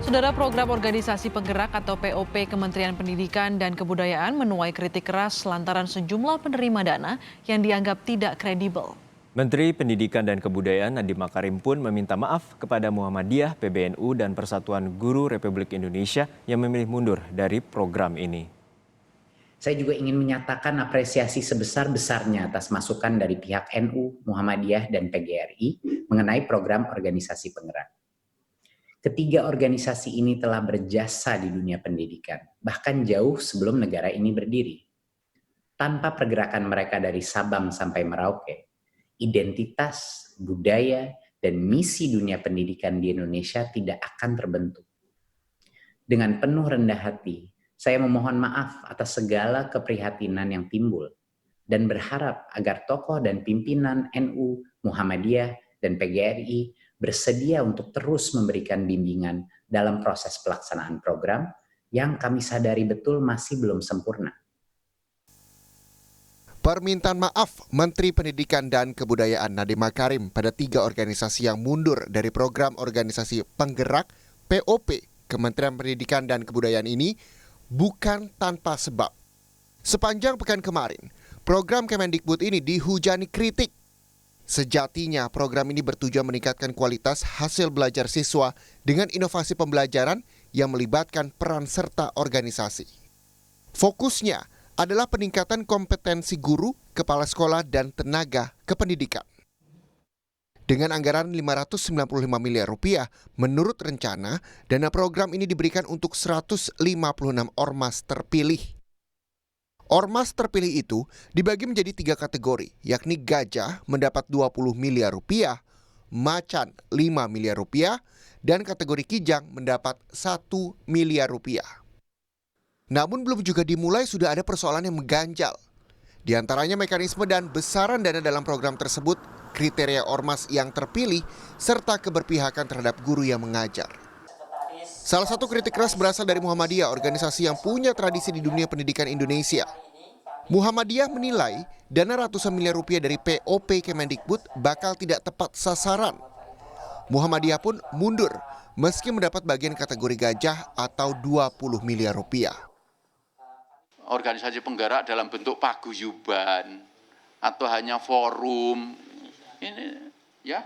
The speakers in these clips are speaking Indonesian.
Saudara, program organisasi penggerak atau POP Kementerian Pendidikan dan Kebudayaan menuai kritik keras lantaran sejumlah penerima dana yang dianggap tidak kredibel. Menteri Pendidikan dan Kebudayaan Nadiem Makarim pun meminta maaf kepada Muhammadiyah, PBNU, dan Persatuan Guru Republik Indonesia yang memilih mundur dari program ini. Saya juga ingin menyatakan apresiasi sebesar-besarnya atas masukan dari pihak NU, Muhammadiyah, dan PGRI mengenai program organisasi penggerak. Ketiga organisasi ini telah berjasa di dunia pendidikan, bahkan jauh sebelum negara ini berdiri. Tanpa pergerakan mereka dari Sabang sampai Merauke, identitas, budaya, dan misi dunia pendidikan di Indonesia tidak akan terbentuk. Dengan penuh rendah hati, saya memohon maaf atas segala keprihatinan yang timbul dan berharap agar tokoh dan pimpinan NU, Muhammadiyah, dan PGRI bersedia untuk terus memberikan bimbingan dalam proses pelaksanaan program yang kami sadari betul masih belum sempurna. Permintaan maaf Menteri Pendidikan dan Kebudayaan Nadiem Makarim pada 3 organisasi yang mundur dari program organisasi penggerak POP Kementerian Pendidikan dan Kebudayaan ini bukan tanpa sebab. Sepanjang pekan kemarin, program Kemendikbud ini dihujani kritik. Sejatinya program ini bertujuan meningkatkan kualitas hasil belajar siswa dengan inovasi pembelajaran yang melibatkan peran serta organisasi. Fokusnya adalah peningkatan kompetensi guru, kepala sekolah, dan tenaga kependidikan. Dengan anggaran Rp595 miliar, menurut rencana, dana program ini diberikan untuk 156 ormas terpilih. Ormas terpilih itu dibagi menjadi 3 kategori, yakni Gajah mendapat Rp20 miliar, Macan Rp5 miliar, dan kategori Kijang mendapat Rp1 miliar. Namun belum juga dimulai sudah ada persoalan yang mengganjal. Di antaranya mekanisme dan besaran dana dalam program tersebut, kriteria ormas yang terpilih, serta keberpihakan terhadap guru yang mengajar. Salah satu kritik keras berasal dari Muhammadiyah, organisasi yang punya tradisi di dunia pendidikan Indonesia. Muhammadiyah menilai dana ratusan miliar rupiah dari POP Kemendikbud bakal tidak tepat sasaran. Muhammadiyah pun mundur meski mendapat bagian kategori Gajah atau Rp20 miliar. Organisasi penggerak dalam bentuk paguyuban atau hanya forum, ini ya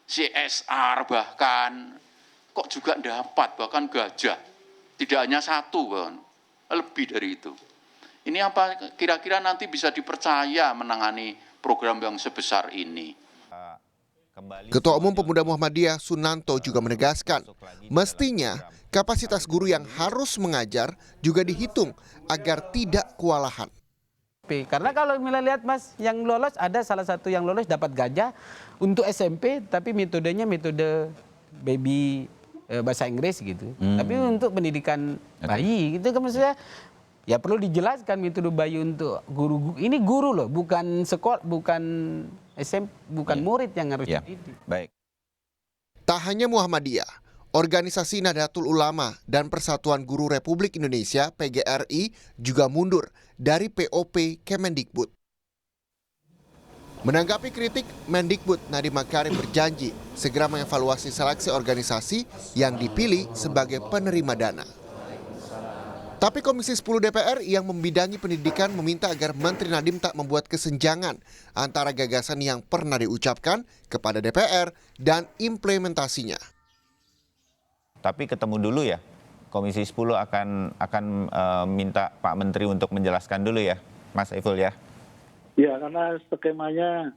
CSR bahkan kok juga dapat, bahkan Gajah tidak hanya 1, bahkan lebih dari itu. Ini apa kira-kira nanti bisa dipercaya menangani program yang sebesar ini? Ketua Umum Pemuda Muhammadiyah Sunanto juga menegaskan, mestinya kapasitas guru yang harus mengajar juga dihitung agar tidak kewalahan. Karena kalau lihat Mas, yang lolos ada salah satu yang lolos dapat Gajah untuk SMP, tapi metodenya metode baby bahasa Inggris gitu. Tapi untuk pendidikan bayi gitu kan maksudnya ya perlu dijelaskan metode bayi untuk guru. Ini guru loh, bukan sekolah, bukan SMP, bukan murid yang harus dididik. Baik. Tak hanya Muhammadiyah, organisasi Nahdlatul Ulama dan Persatuan Guru Republik Indonesia PGRI juga mundur dari POP Kemendikbud. Menanggapi kritik, Mendikbud Nadiem Makarim berjanji segera mengevaluasi seleksi organisasi yang dipilih sebagai penerima dana. Tapi Komisi 10 DPR yang membidangi pendidikan meminta agar Menteri Nadiem tak membuat kesenjangan antara gagasan yang pernah diucapkan kepada DPR dan implementasinya. Tapi ketemu dulu ya, Komisi 10 akan minta Pak Menteri untuk menjelaskan dulu ya, Mas Iful ya. Ya, karena skemanya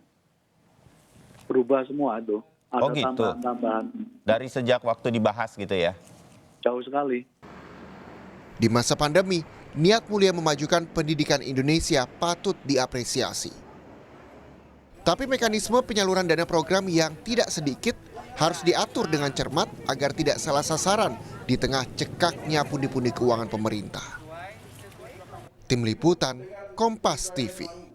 berubah semua tuh. Ada oh gitu, tambahan-tambahan. Dari sejak waktu dibahas gitu ya? Jauh sekali. Di masa pandemi, niat mulia memajukan pendidikan Indonesia patut diapresiasi. Tapi mekanisme penyaluran dana program yang tidak sedikit harus diatur dengan cermat agar tidak salah sasaran di tengah cekaknya pundi-pundi keuangan pemerintah. Tim Liputan, Kompas TV.